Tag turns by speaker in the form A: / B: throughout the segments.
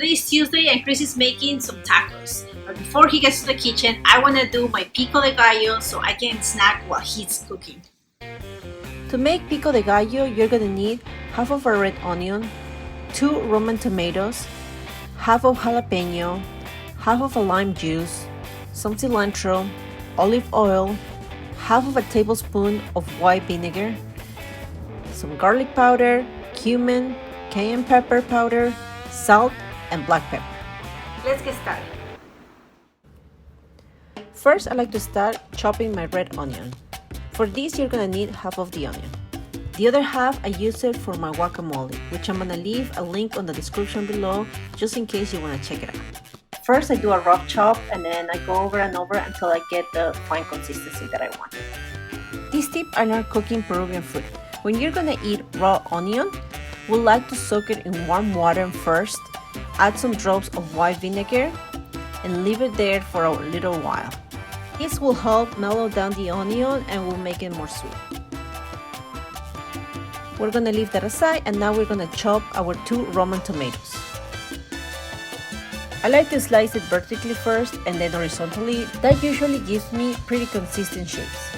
A: Today is Tuesday and Chris is making some tacos. But before he gets to the kitchen, I want to do my pico de gallo so I can snack while he's cooking.
B: To make pico de gallo, you're gonna need half of a red onion, 2 Roma tomatoes, half of jalapeno, half of a lime juice, some cilantro, olive oil, half of a tablespoon of white vinegar, some garlic powder, cumin, cayenne pepper powder, salt, and black pepper.
A: Let's get started.
B: First, I like to start chopping my red onion. For this, you're gonna need half of the onion. The other half, I use it for my guacamole, which I'm gonna leave a link on the description below, just in case you wanna check it out. First, I do a rough chop, and then I go over and over until I get the fine consistency that I want. This tip I learned cooking Peruvian food. When you're gonna eat raw onion, we like to soak it in warm water first, add some drops of white vinegar, and leave it there for a little while. This will help mellow down the onion and will make it more sweet. We're gonna leave that aside, and now we're gonna chop our 2 Roma tomatoes. I like to slice it vertically first and then horizontally. That usually gives me pretty consistent shapes.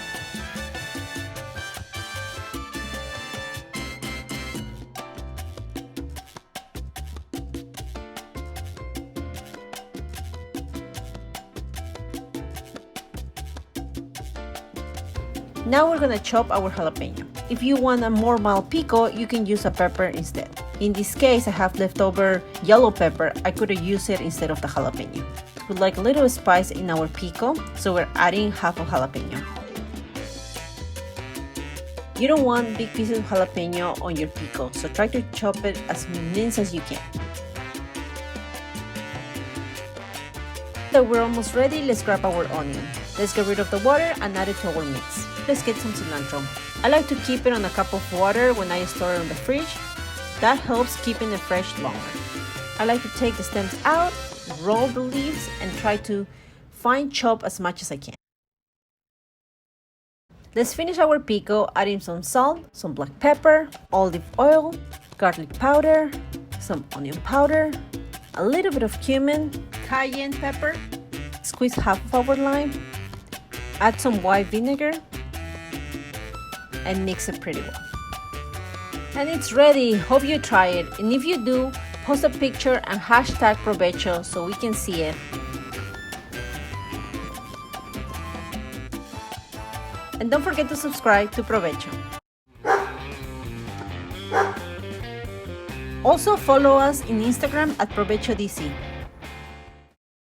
B: Now we're gonna chop our jalapeno. If you want a more mild pico, you can use a pepper instead. In this case, I have leftover yellow pepper. I could have used it instead of the jalapeno. We like a little spice in our pico, so we're adding half of jalapeno. You don't want big pieces of jalapeno on your pico, so try to chop it as mince as you can. That we're almost ready, let's grab our onion. Let's get rid of the water and add it to our mix. Let's get some cilantro. I like to keep it on a cup of water when I store it in the fridge. That helps keeping it fresh longer. I like to take the stems out, roll the leaves, and try to fine chop as much as I can. Let's finish our pico adding some salt, some black pepper, olive oil, garlic powder, some onion powder, a little bit of cumin, cayenne pepper, squeeze half of our lime, add some white vinegar, and mix it pretty well. And it's ready. Hope you try it. And if you do, post a picture and hashtag Provecho so we can see it. And don't forget to subscribe to Provecho. Also follow us in Instagram at Provecho.These.